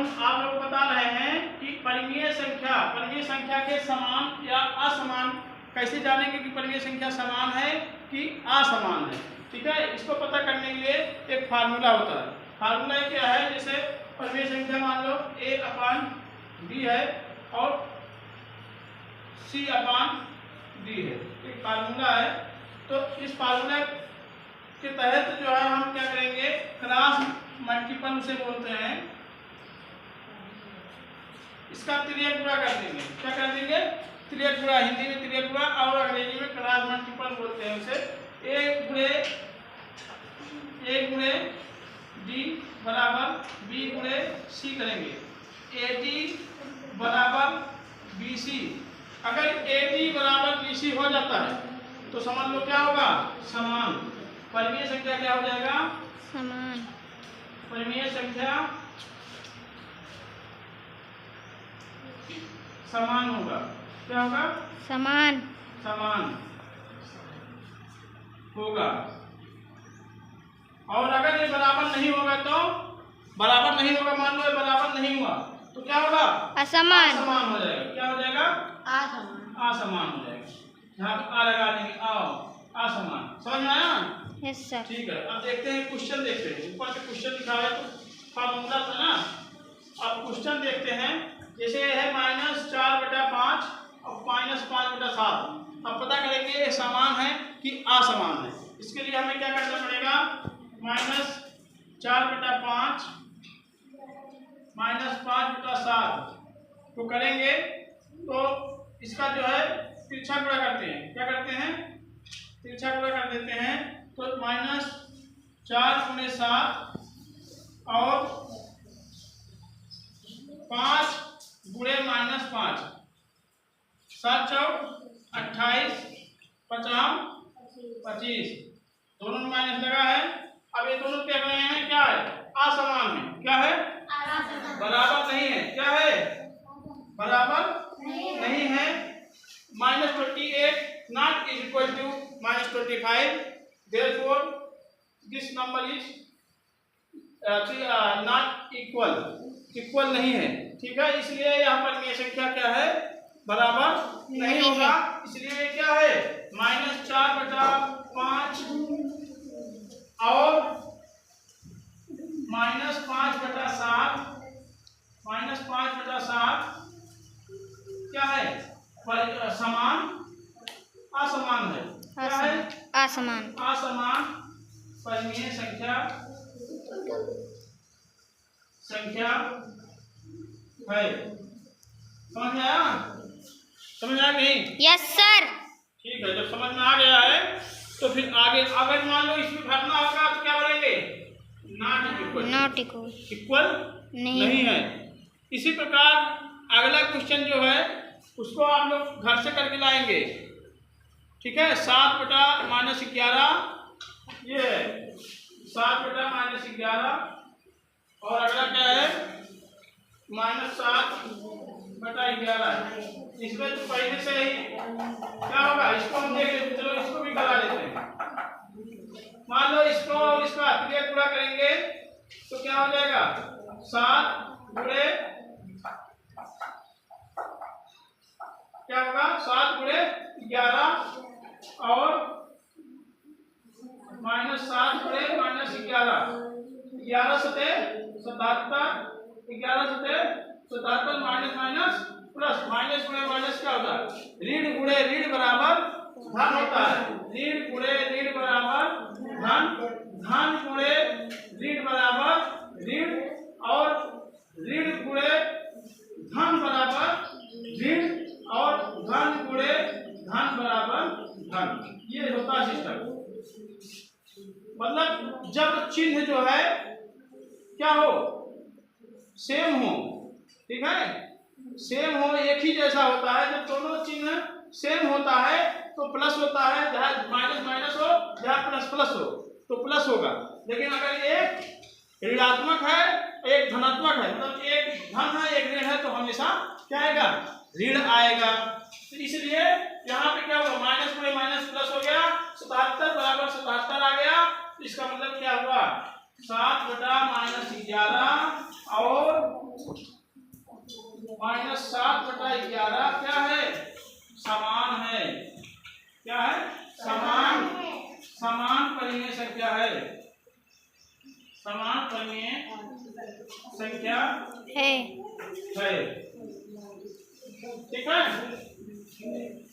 हम आप लोग बता रहे हैं कि परिमेय संख्या के समान या असमान कैसे जानेंगे कि परिमेय संख्या समान है कि असमान है। ठीक है, इसको पता करने के लिए एक फार्मूला होता है। फार्मूला क्या है, जैसे परिमेय संख्या मान लो a/b है और c/d है, एक फार्मूला है। तो इस फार्मूला के तहत जो है हम क्या करेंगे, क्रॉस मल्टीपल से बोलते हैं, इसका त्रियक गुणा कर देंगे। क्या कर देंगे, त्रियक गुणा, हिंदी में त्रियक गुणा और अंग्रेजी में क्रॉस मल्टीपल बोलते हैं उसे। a गुणे d बराबर b गुणे c करेंगे। ad बराबर bc, अगर ad बराबर bc हो जाता है तो समझ लो क्या होगा, समान। परिमेय संख्या क्या हो जाएगा, समान। परिमेय संख्या समान होगा। क्या होगा, समान। समान होगा। और अगर ये बराबर नहीं होगा तो बराबर नहीं होगा, मान लो ये बराबर नहीं हुआ तो क्या होगा, असमान। असमान हो जाएगा। क्या हो जाएगा, असमान। असमान हो जाएगा। यहाँ पर आ लगा देंगे, आओ असमान। समझ में आया, यस सर। ठीक है। अब देखते हैं क्वेश्चन, देखते हैं ऊपर से क्वेश्चन लिखा है तो फार्मूला था ना। अब क्वेश्चन देखते हैं, जैसे है -4/5 और -5/7। अब पता करेंगे ये समान है कि असमान है। इसके लिए हमें क्या करना पड़ेगा, -4/5 -5/7 को करेंगे तो इसका जो है तिरछा गुणा करते हैं। क्या करते हैं, तिरछा गुणा कर देते हैं। तो -4 × 7 और 5 × -5, 7 चौक 28, 50 25, दोनों में माइनस लगा है। अब ये दोनों क्या रहे हैं, क्या है, असमान है। क्या है, बराबर नहीं है। क्या है, बराबर नहीं है। -28 not is equal to -25, therefore this number is not equal नहीं है। ठीक है, इसलिए यहाँ पर ये संख्या क्या है, बराबर नहीं होगा। इसलिए क्या है, -4/5 और -5/7, -5/7 क्या है, समान असमान है। क्या है, असमान। असमान परिमेय संख्या है। समझ में आया, समझ में आया नहीं? Yes sir. ठीक है, जब समझ में आ गया है तो फिर आगे अगर मान लो इसमें भरना होगा तो क्या बोलेंगे, नॉट इक्वल नहीं है। इसी प्रकार अगला क्वेश्चन जो है उसको आप लोग घर से करके लाएंगे। ठीक है, 7/-11, ये 7/-11 और अगला क्या है, -7/11। इसमें तो पहले से ही क्या होगा, इसको हम देख लेते, चलो इसको भी करा लेते हैं। मान लो इसको और इसका त्रियक गुणा करेंगे तो क्या हो जाएगा, 7 गुणे क्या होगा, 7 गुणे 11 और -7 गुणे -11, 11 सते 77, 11 सते 77, माइनस प्लस, माइनस गुणे माइनस क्या होता है, ऋण गुणे ऋण बराबर धन होता है। ऋण गुणे ऋण बराबर धन, धन गुणे ऋण बराबर ऋण और ऋण गुणे धन बराबर ऋण और धन गुणे धन बराबर धन। ये होता है सिस्टम। मतलब जब चिन्ह जो है क्या हो, सेम हो। ठीक है, सेम हो, एक ही जैसा होता है। जब दोनों चिन्ह सेम होता है तो प्लस होता है, चाहे माइनस माइनस हो चाहे प्लस प्लस हो तो प्लस होगा। लेकिन अगर एक ऋणात्मक है एक धनात्मक है, मतलब एक धन है एक ऋण है, तो हमेशा क्या आएगा, ऋण आएगा। तो इसलिए यहाँ पे क्या होगा, माइनस में माइनस प्लस हो गया, 77 बराबर 77 आ गया। इसका मतलब क्या हुआ, 7/-11 और -7/11 क्या है? समान है। क्या है? समान। समान परिमेय संख्या है। समान परिमेय संख्या है। ठीक है,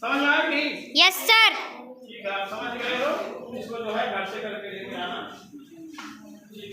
समझ में आया कि नहीं? Yes sir. ठीक है, आप समझ गए हो। इसको जो है घर से करके लेके आना। ठीक।